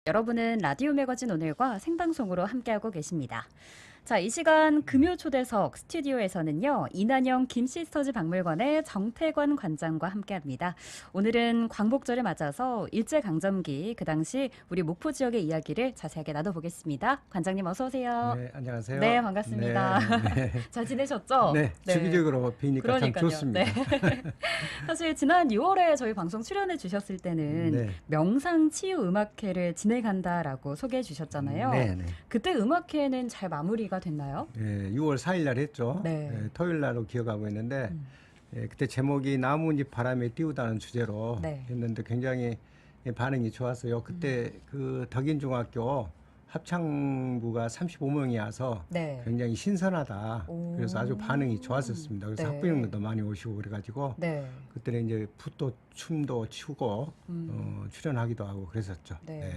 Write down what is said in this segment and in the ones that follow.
여러분은 라디오 매거진 오늘과 생방송으로 함께하고 계십니다. 자, 이 시간 금요 초대석 스튜디오에서는요, 이난영 김시스터즈 박물관의 정태관 관장과 함께합니다. 오늘은 광복절을 맞아서 일제강점기 그 당시 우리 목포 지역의 이야기를 자세하게 나눠보겠습니다. 관장님 어서 오세요. 네, 안녕하세요. 네, 반갑습니다. 네, 네. 잘 지내셨죠? 네, 주기적으로 뵈니까 참 좋습니다. 네. 사실 지난 6월에 저희 방송 출연해 주셨을 때는 네. 명상 치유 음악회를 진행한다라고 소개해 주셨잖아요. 네, 네. 그때 음악회는 잘 마무리가 됐나요? 네, 6월 4일 날 했죠. 네. 네, 토요일 날로 기억하고 있는데 그때 제목이 나뭇잎 바람에 띄우다는 주제로 네. 했는데 굉장히 반응이 좋았어요. 그때 그 덕인중학교 합창부가 35명이 와서 네. 굉장히 신선하다. 오. 그래서 아주 반응이 좋았었습니다. 그래서 네. 학부형들도 많이 오시고 그래가지고 네. 그때는 이제 붓도 춤도 추고 출연하기도 하고 그랬었죠. 네.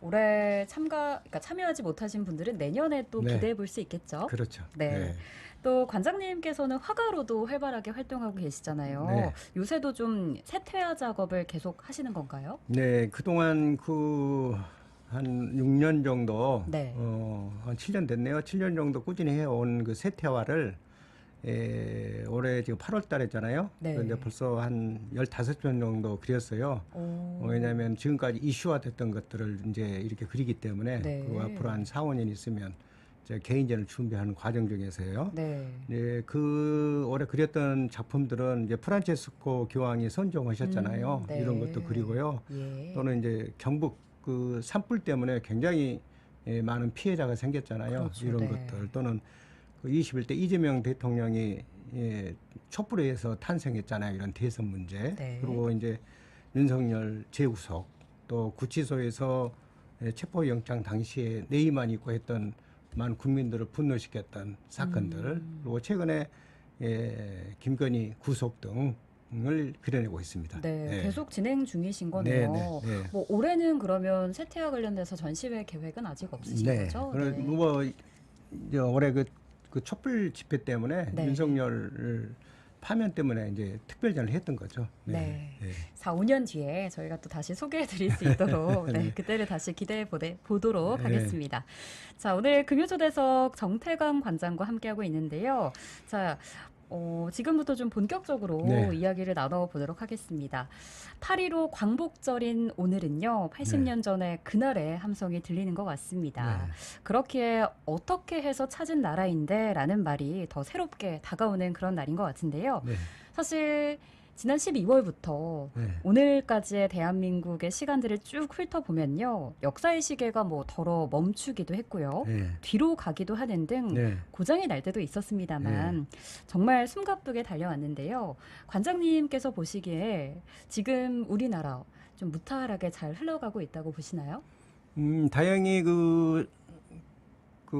올해 그러니까 참여하지 못하신 분들은 내년에 또 네. 기대해 볼 수 있겠죠? 그렇죠. 네. 또 관장님께서는 화가로도 활발하게 활동하고 계시잖아요. 네. 요새도 좀 세퇴화 작업을 계속 하시는 건가요? 네, 그동안 한 6년 정도, 네. 한 7년 됐네요. 7년 정도 꾸준히 해온 그 세태화를 올해 지금 8월 달했잖아요. 네. 그런데 벌써 한 15편 정도 그렸어요. 왜냐하면 지금까지 이슈화 됐던 것들을 이제 이렇게 그리기 때문에 네. 그리고 앞으로 한 4, 5년 있으면 제 개인전을 준비하는 과정 중에서요. 네. 네, 그 올해 그렸던 작품들은 이제 프란체스코 교황이 선종하셨잖아요. 네. 이런 것도 그리고요. 예. 또는 이제 경북 그 산불 때문에 굉장히 많은 피해자가 생겼잖아요. 그렇죠. 이런 네. 것들 또는 그 21대 이재명 대통령이 촛불에 의해서 탄생했잖아요. 이런 대선 문제. 네. 그리고 이제 윤석열 재구속 또 구치소에서 체포영장 당시에 내의만 있고 했던 많은 국민들을 분노시켰던 사건들 그리고 최근에 김건희 구속 등을 그려내고 있습니다. 네, 네. 계속 진행 중이신 네, 거네요. 네, 네. 뭐 올해는 그러면 세태와 관련돼서 전시회 계획은 아직 없으신 네. 거죠? 그래 뭐 이제 올해 그 촛불 집회 때문에 네. 윤석열 파면 때문에 이제 특별전을 했던 거죠. 네. 네. 4, 5년 뒤에 저희가 또 다시 소개해 드릴 수 있도록 네, 그때를 다시 기대해 보도록 네. 하겠습니다. 자, 오늘 금요초대석 정태광 관장과 함께하고 있는데요. 자, 지금부터 좀 본격적으로 네. 이야기를 나눠보도록 하겠습니다. 8.15 광복절인 오늘은요, 80년 전에 그날의 함성이 들리는 것 같습니다. 네. 그렇기에 어떻게 해서 찾은 나라인데 라는 말이 더 새롭게 다가오는 그런 날인 것 같은데요. 네. 사실 지난 12월부터 네. 오늘까지의 대한민국의 시간들을 쭉 훑어보면요. 역사의 시계가 뭐 덜어 멈추기도 했고요. 네. 뒤로 가기도 하는 등 네. 고장이 날 때도 있었습니다만 정말 숨가쁘게 달려왔는데요. 관장님께서 보시기에 지금 우리나라 좀 무탈하게 잘 흘러가고 있다고 보시나요? 다행히 그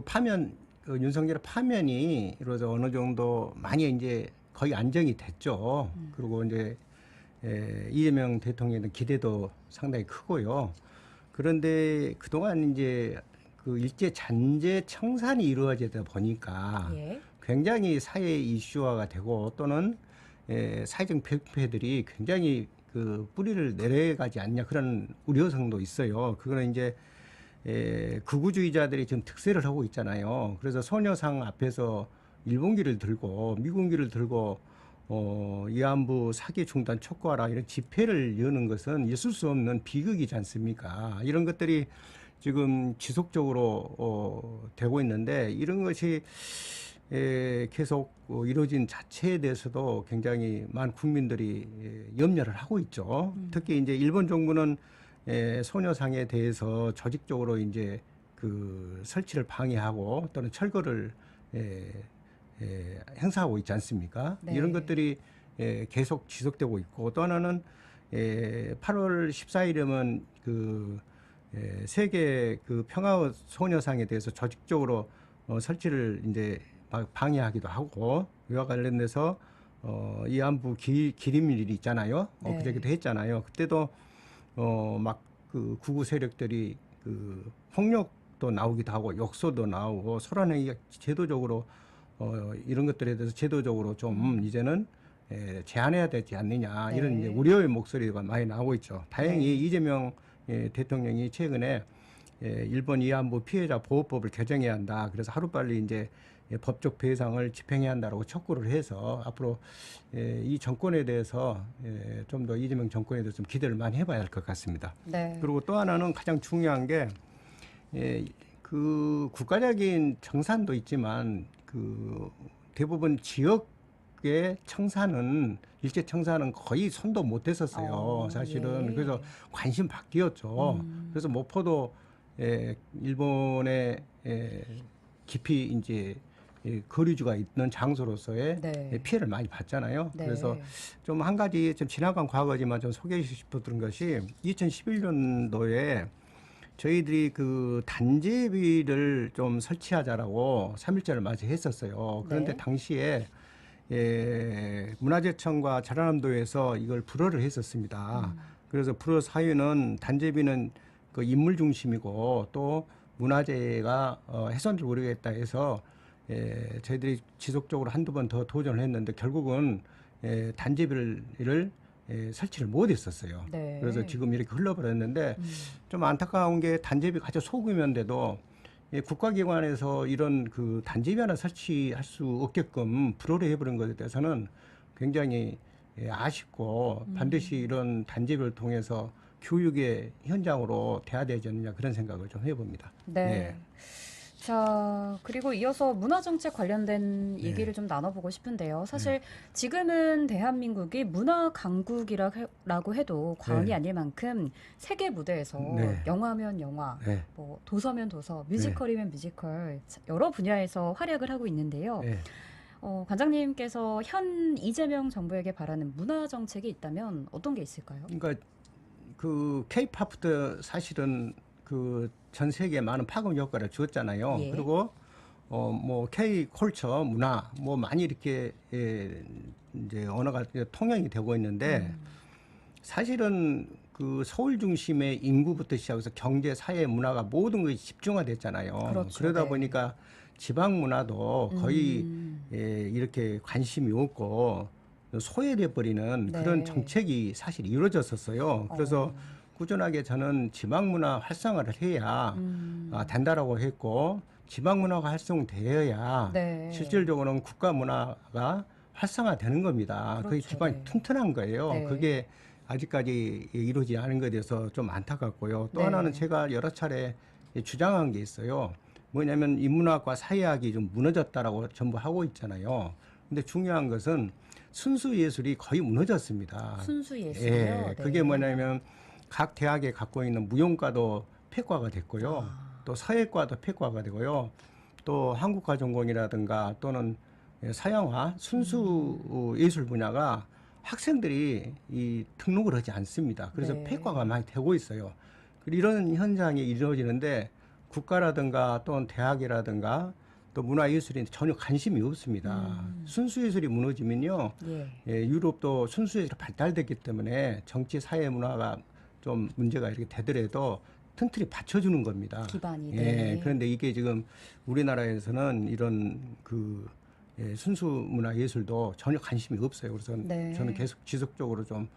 파면, 그 윤석열 파면이 이루어져 어느 정도 많이 이제 거의 안정이 됐죠. 그리고 이제 이재명 대통령의 기대도 상당히 크고요. 그런데 그동안 이제 그 일제 잔재 청산이 이루어지다 보니까 예. 굉장히 사회 이슈화가 되고 또는 사회적 병폐들이 굉장히 그 뿌리를 내려가지 않냐 그런 우려성도 있어요. 그거는 이제 극우주의자들이 지금 특세를 하고 있잖아요. 그래서 소녀상 앞에서 일본기를 들고 미군기를 들고 위안부 사기 중단 촉구하라 이런 집회를 여는 것은 있을 수 없는 비극이지 않습니까? 이런 것들이 지금 지속적으로 되고 있는데 이런 것이 계속 이루어진 자체에 대해서도 굉장히 많은 국민들이 염려를 하고 있죠. 특히 이제 일본 정부는 소녀상에 대해서 조직적으로 이제 그 설치를 방해하고 또는 철거를 행사하고 있지 않습니까? 네. 이런 것들이 계속 지속되고 있고 또 하나는 8월 14일이면 그 세계 그 평화 소녀상에 대해서 조직적으로 설치를 이제 방해하기도 하고 이와 관련돼서 위안부 기림일이 있잖아요. 네. 그저께도 했잖아요. 그때도 막 그 극우 세력들이 그 폭력도 나오기도 하고 욕설도 나오고 소란행위가 제도적으로 이런 것들에 대해서 제도적으로 좀 이제는 제한해야 되지 않느냐 이런 이제 우려의 목소리가 많이 나오고 있죠. 다행히 네. 이재명 대통령이 최근에 일본 위안부 피해자 보호법을 개정해야 한다. 그래서 하루빨리 이제 법적 배상을 집행해야 한다라고 촉구를 해서 앞으로 이 정권에 대해서 좀 더 이재명 정권에 대해서 좀 기대를 많이 해봐야 할 것 같습니다. 네. 그리고 또 하나는 가장 중요한 게 그 국가적인 청산도 있지만 그 대부분 지역의 청산은 일제 청산은 거의 손도 못 댔었어요. 사실은 예. 그래서 관심 바뀌었죠. 그래서 모포도 일본의 깊이 이제 거류주가 있는 장소로서의 네. 피해를 많이 봤잖아요. 네. 그래서 좀 한 가지 좀 지나간 과거지만 좀 소개해 싶었던 것이 2011년도에 저희들이 그 단제비를 좀 설치하자라고 3.1절을 맞이했었어요. 그런데 네. 당시에 문화재청과 전라남도에서 이걸 불허를 했었습니다. 그래서 불허 사유는 단제비는 그 인물 중심이고 또 문화재가 훼손될 우려가 있다 해서 저희들이 지속적으로 한두 번 더 도전을 했는데 결국은 단제비를 설치를 못했었어요. 네. 그래서 지금 이렇게 흘러버렸는데 좀 안타까운 게 단제비가 아주 소규모인데도 국가기관에서 이런 그 단제비 하나 설치할 수 없게끔 불허를 해버린 것에 대해서는 굉장히 아쉽고 반드시 이런 단제비를 통해서 교육의 현장으로 돼야 되지 않느냐 그런 생각을 좀 해봅니다. 네. 자, 그리고 이어서 문화정책 관련된 네. 얘기를 좀 나눠보고 싶은데요. 사실 지금은 대한민국이 문화 강국이라고 해도 과언이 네. 아닐 만큼 세계 무대에서 네. 영화면 영화, 네. 뭐 도서면 도서, 뮤지컬이면 뮤지컬 여러 분야에서 활약을 하고 있는데요. 네. 관장님께서 현 이재명 정부에게 바라는 문화정책이 있다면 어떤 게 있을까요? 그러니까 그 K-팝도 사실은 그 전 세계에 많은 파급 효과를 주었잖아요. 예. 그리고 뭐 K 컬처 문화 뭐 많이 이렇게 이제 언어가 통용이 되고 있는데 사실은 그 서울 중심의 인구부터 시작해서 경제, 사회, 문화가 모든 것이 집중화됐잖아요. 그렇죠. 그러다 네. 보니까 지방 문화도 거의 이렇게 관심이 없고 소외돼 버리는 네. 그런 정책이 사실 이루어졌었어요. 그래서 꾸준하게 저는 지방 문화 활성화를 해야 된다라고 했고 지방 문화가 활성되어야 네. 실질적으로는 국가 문화가 활성화되는 겁니다. 그게 그렇죠. 기반이 네. 튼튼한 거예요. 네. 그게 아직까지 이루어지지 않은 것에 대해서 좀 안타깝고요. 또 네. 하나는 제가 여러 차례 주장한 게 있어요. 뭐냐면 인문학과 사회학이 좀 무너졌다라고 전부 하고 있잖아요. 근데 중요한 것은 순수 예술이 거의 무너졌습니다. 순수 예술이요? 예, 그게 네. 뭐냐면 각 대학에 갖고 있는 무용과도 폐과가 됐고요. 또 서예과도 폐과가 되고요. 또 한국화 전공이라든가 또는 서양화 순수 예술 분야가 학생들이 이 등록을 하지 않습니다. 그래서 네. 폐과가 많이 되고 있어요. 그리고 이런 현상이 이루어지는데 국가라든가 또는 대학이라든가 또 문화예술에 전혀 관심이 없습니다. 순수예술이 무너지면요. 유럽도 순수예술이 발달됐기 때문에 정치, 사회, 문화가 좀 문제가 이렇게 되더라도 튼튼히 받쳐주는 겁니다. 기반이. 예, 네. 그런데 이게 지금 우리나라에서는 이런 그 순수 문화 예술도 전혀 관심이 없어요. 그래서 네. 저는 계속 지속적으로 좀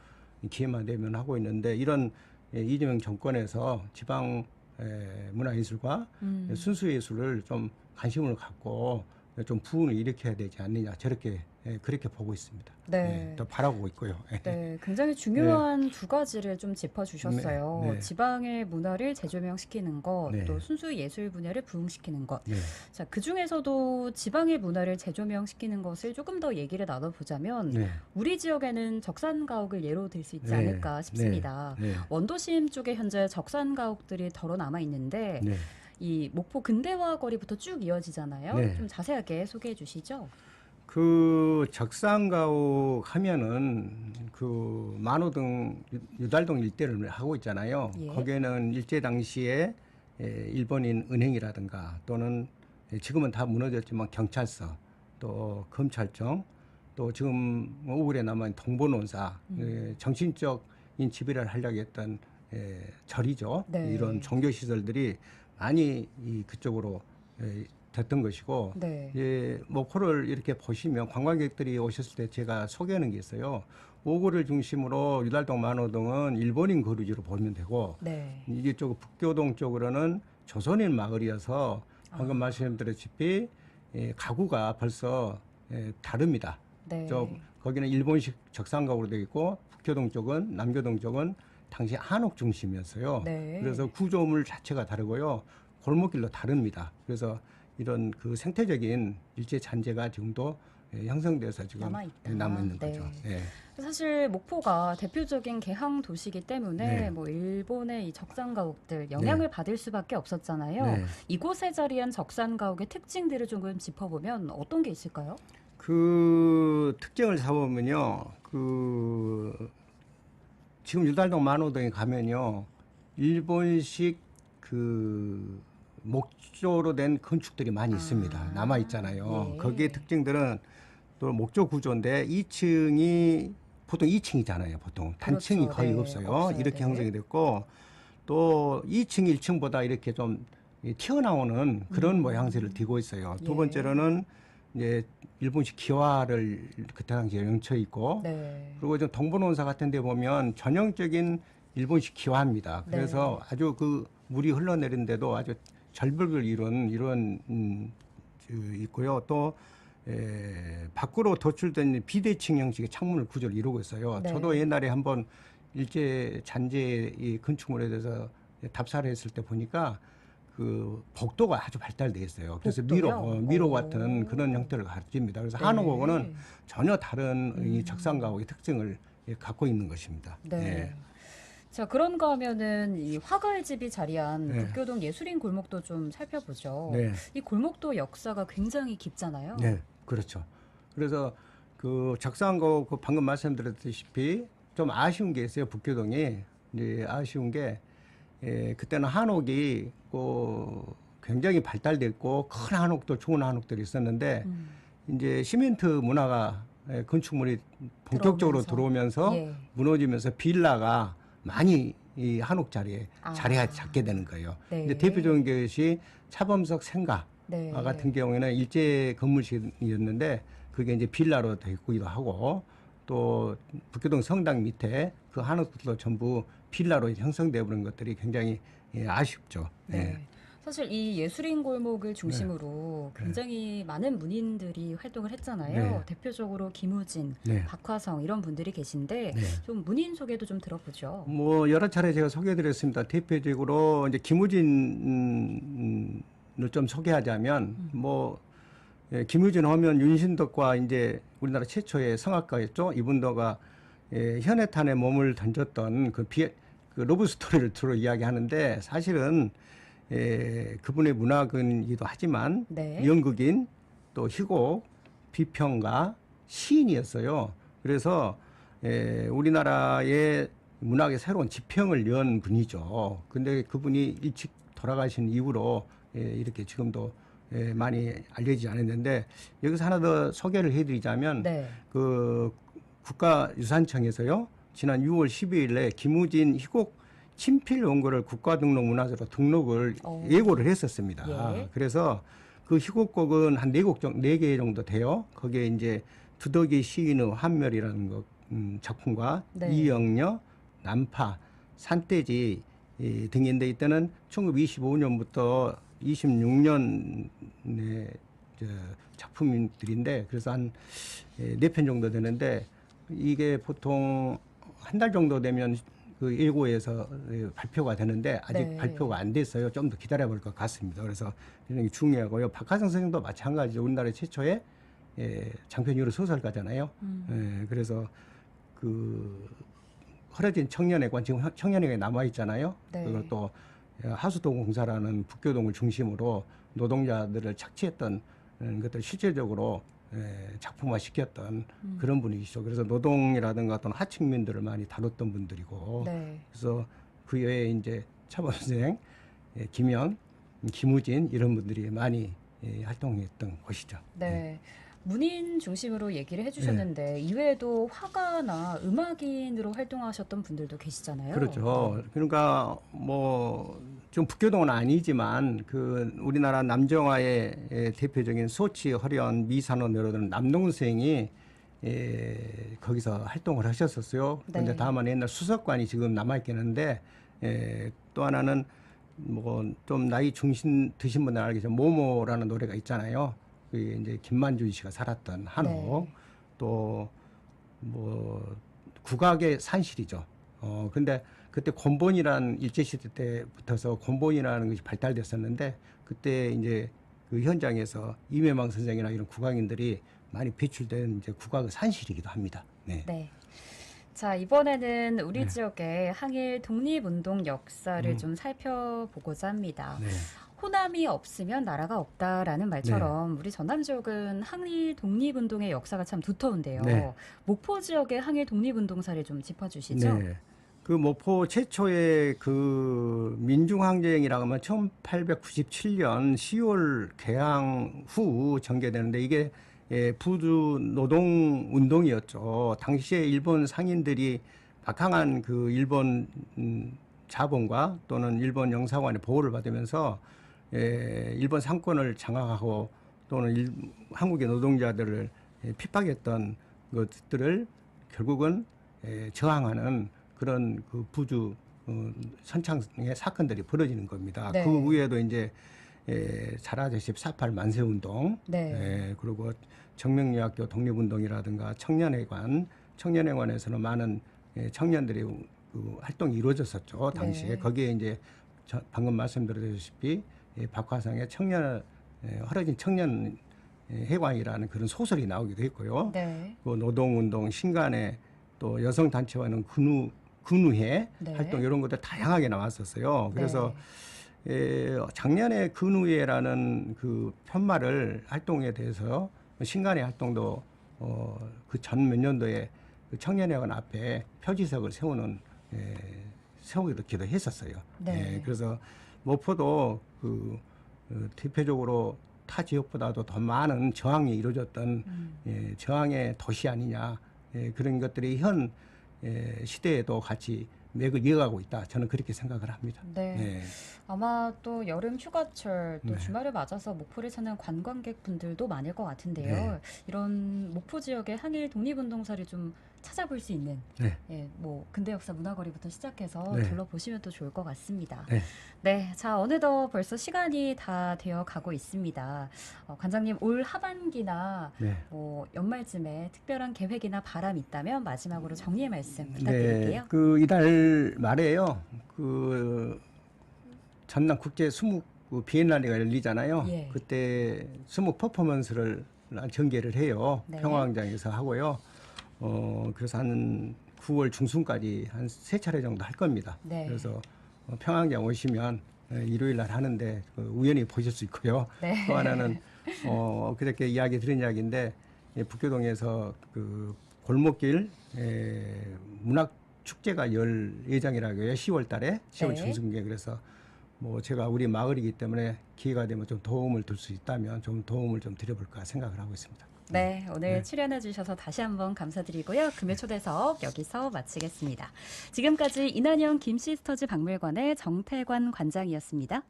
기회만 되면 하고 있는데 이런 이재명 정권에서 지방 문화 예술과 순수 예술을 좀 관심을 갖고 좀 부흥을 일으켜야 되지 않느냐 저렇게 그렇게 보고 있습니다. 네. 또 바라보고 있고요. 네, 굉장히 중요한 두 가지를 좀 짚어주셨어요. 네, 네. 지방의 문화를 재조명시키는 것, 네. 또 순수 예술 분야를 부흥시키는 것. 네. 자, 그 중에서도 지방의 문화를 재조명시키는 것을 조금 더 얘기를 나눠보자면 네. 우리 지역에는 적산가옥을 예로 들 수 있지 네. 않을까 싶습니다. 네. 원도심 쪽에 현재 적산가옥들이 덜어 남아 있는데 네. 이 목포 근대화 거리부터 쭉 이어지잖아요. 네. 좀 자세하게 소개해 주시죠. 그 적산가옥 하면은 그 만호동 유달동 일대를 하고 있잖아요. 예. 거기에는 일제 당시에 일본인 은행이라든가 또는 지금은 다 무너졌지만 경찰서 또 검찰청 또 지금 오글에 남은 동본원사 정신적인 지배를 하려고 했던 절이죠. 네. 이런 종교 시설들이 많이 그쪽으로 됐던 것이고 네. 목포를 이렇게 보시면 관광객들이 오셨을 때 제가 소개하는 게 있어요. 오구를 중심으로 유달동 만호동은 일본인 거주지로 보면 되고 네. 이쪽 북교동 쪽으로는 조선인 마을이어서 방금 말씀드렸다시피 가구가 벌써 다릅니다. 네. 거기는 일본식 적상가구로 되어 있고 북교동 쪽은 남교동 쪽은 당시 한옥 중심이었어요. 네. 그래서 구조물 자체가 다르고요. 골목길도 다릅니다. 그래서 이런 그 생태적인 일제 잔재가 지금도 형성돼서 지금 남아있는 네. 거죠. 예. 사실 목포가 대표적인 개항 도시이기 때문에 네. 뭐 일본의 이 적산가옥들 영향을 받을 수밖에 없었잖아요. 네. 이곳에 자리한 적산가옥의 특징들을 조금 짚어보면 어떤 게 있을까요? 그 특징을 잡으면요. 지금 유달동 만호동에 가면요. 일본식 그 목조로 된 건축들이 많이 있습니다. 남아 있잖아요. 예. 거기에 특징들은 또 목조 구조인데 2층이 보통 2층이잖아요. 보통 단층이 그렇죠. 거의 네. 없어요. 없어요. 이렇게 네. 형성이 됐고 또 2층, 1층보다 이렇게 좀 튀어나오는 그런 모양새를 띠고 있어요. 두 예. 번째로는 이제 일본식 기와를 그때 당시에 영쳐 있고 네. 그리고 좀 동부논사 같은 데 보면 전형적인 일본식 기와입니다. 그래서 네. 아주 그 물이 흘러내린데도 아주 절벽을 이룬 이런 있고요. 또 밖으로 도출된 비대칭 형식의 창문을 구조를 이루고 있어요. 네. 저도 옛날에 한번 일제 잔재 이 건축물에 대해서 답사를 했을 때 보니까 그 복도가 아주 발달돼 있어요. 그래서 복도요? 미로 오. 같은 그런 형태를 가집니다. 그래서 네. 한옥은 전혀 다른 이 적산가옥의 특징을 갖고 있는 것입니다. 네. 예. 자, 그런가 하면은 이 화가의 집이 자리한 네. 북교동 예술인 골목도 좀 살펴보죠. 네. 이 골목도 역사가 굉장히 깊잖아요. 네, 그렇죠. 그래서 그 적산가옥 그 방금 말씀드렸다시피 좀 아쉬운 게 있어요. 북교동이 이제 아쉬운 게 그때는 한옥이 굉장히 발달됐고 큰 한옥도 좋은 한옥들이 있었는데 이제 시멘트 문화가 건축물이 본격적으로 들어오면서 예. 무너지면서 빌라가 많이 이 한옥 자리에 자리가 잡게 되는 거예요. 네. 이제 대표적인 것이 차범석 생가 네. 같은 경우에는 일제 건물식이었는데 그게 이제 빌라로 되기도 하고 또 북교동 성당 밑에 그 한옥들도 전부 빌라로 형성되어 버린 것들이 굉장히 아쉽죠. 네. 예. 사실 이 예술인 골목을 중심으로 굉장히 많은 문인들이 활동을 했잖아요. 네. 대표적으로 김우진, 네. 박화성 이런 분들이 계신데 네. 좀 문인 소개도 좀 들어보죠. 뭐 여러 차례 제가 소개해드렸습니다. 대표적으로 이제 김우진을 좀 소개하자면 김우진 하면 윤신덕과 이제 우리나라 최초의 성악가였죠. 이분도가 현해탄에 몸을 던졌던 그 러브 스토리를 주로 이야기하는데 사실은 그분의 문학이기도 하지만 네. 연극인 또 희곡 비평가 시인이었어요. 그래서 우리나라의 문학의 새로운 지평을 연 분이죠. 근데 그분이 일찍 돌아가신 이후로 이렇게 지금도 많이 알려지지 않았는데 여기서 하나 더 소개를 해드리자면 네. 그 국가유산청에서요 지난 6월 12일에 김우진 희곡 친필 원고를 국가등록문화재로 등록을 예고를 했었습니다. 예. 그래서 그 희곡곡은 한 4개 정도 돼요. 거기에 이제 두덕이 시인의 환멸이라는 작품과 네. 이영녀, 난파, 산돼지 등인데 이때는 1925년부터 26년의 작품들인데 그래서 한 4편 정도 되는데 이게 보통 한 달 정도 되면 그 예고에서 발표가 되는데 아직 네. 발표가 안 됐어요. 좀 더 기다려 볼 것 같습니다. 그래서 굉장히 중요하고요. 박하성 선생님도 마찬가지죠. 우리나라 최초의 장편 유로 소설가잖아요. 그래서 그 허려진 청년회관 지금 청년회관에 남아 있잖아요. 네. 그리고 또 하수도 공사라는 북교동을 중심으로 노동자들을 착취했던 것들 실질적으로 작품화 시켰던 그런 분이시죠. 그래서 노동이라든가 또는 하층민들을 많이 다뤘던 분들이고 네. 그래서 그 외에 이제 차범생, 김연, 김우진 이런 분들이 많이 활동했던 곳이죠. 네. 문인 중심으로 얘기를 해주셨는데 이외에도 화가나 음악인으로 활동하셨던 분들도 계시잖아요. 그렇죠. 그러니까 좀 북교동은 아니지만 그 우리나라 남정화의 대표적인 소치, 허련, 미산원 내로는 남동훈 선생이 거기서 활동을 하셨었어요. 그런데 네. 다만 옛날 수석관이 지금 남아 있긴 한데 또 하나는 뭐 좀 나이 중심 드신 분들 알겠지만 모모라는 노래가 있잖아요. 그 이제 김만준 씨가 살았던 한옥. 네. 또 뭐 국악의 산실이죠. 근데 그때 곤본이라는 일제시대 때부터서 곤본이라는 것이 발달됐었는데 그때 이제 그 현장에서 이매망 선생이나 이런 국악인들이 많이 배출된 이제 국악의 산실이기도 합니다. 네. 네. 자, 이번에는 우리 네. 지역의 항일 독립운동 역사를 음. 좀 살펴보고자 합니다. 네. 호남이 없으면 나라가 없다라는 말처럼 우리 전남 지역은 항일 독립운동의 역사가 참 두터운데요. 네. 목포 지역의 항일 독립운동사를 좀 짚어주시죠. 네. 그 모포 최초의 그 민중항쟁이라고 하면 1897년 10월 개항 후 전개되는데 이게 부두 노동 운동이었죠. 당시에 일본 상인들이 막강한 그 일본 자본과 또는 일본 영사관의 보호를 받으면서 일본 상권을 장악하고 또는 한국의 노동자들을 핍박했던 것들을 결국은 저항하는 그런 그 부주 선창의 사건들이 벌어지는 겁니다. 네. 그 후에도 이제 잘 아시다시피 4.8 만세운동, 네. 그리고 정명여학교 독립운동이라든가 청년회관에서는 많은 청년들이 그 활동이 이루어졌었죠. 당시에 네. 거기에 이제 방금 말씀드렸다시피 박화상의 허러진 청년 해관이라는 그런 소설이 나오기도 했고요. 네. 그 노동운동, 신간의 또 여성단체와는 근우회 네. 활동 이런 것들 다양하게 나왔었어요. 그래서 네. 작년에 근우회라는 그 편말을 활동에 대해서 신간의 활동도 그 전 몇 년도에 그 청년회관 앞에 표지석을 세우기도 했었어요. 네. 그래서 모포도 그 대표적으로 타 지역보다도 더 많은 저항이 이루어졌던 저항의 도시 아니냐 그런 것들이 현 시대에도 같이 맥을 이어가고 있다. 저는 그렇게 생각을 합니다. 네. 네. 아마 또 여름 휴가철 또 네. 주말을 맞아서 목포를 사는 관광객분들도 많을 것 같은데요. 네. 이런 목포 지역의 항일 독립운동사를 좀 찾아볼 수 있는 네. 뭐 근대 역사 문화거리부터 시작해서 네. 둘러보시면 또 좋을 것 같습니다. 네. 네, 자 어느덧 벌써 시간이 다 되어 가고 있습니다. 관장님 올 하반기나 네. 뭐 연말쯤에 특별한 계획이나 바람 있다면 마지막으로 정리의 말씀 네. 부탁드릴게요. 그 이달 말에요. 그 전남 국제 수묵 그 비엔날레가 열리잖아요. 예. 그때 수묵 퍼포먼스를 전개를 해요. 네. 평화광장에서 하고요. 그래서 한 9월 중순까지 한 3차례 정도 할 겁니다. 네. 그래서 평화광장 오시면 일요일 날 하는데 그 우연히 보실 수 있고요. 네. 또 하나는 그렇게 이야기 드린 이야기인데 북교동에서 그 골목길 문학 축제가 열 예정이라고요. 10월 달에 10월 네. 중순에 그래서 뭐 제가 우리 마을이기 때문에 기회가 되면 좀 도움을 줄 수 있다면 좀 도움을 좀 드려볼까 생각을 하고 있습니다. 네, 오늘 네. 출연해 주셔서 다시 한번 감사드리고요. 금요 초대석 여기서 마치겠습니다. 지금까지 이난영 김시스터즈 박물관의 정태관 관장이었습니다.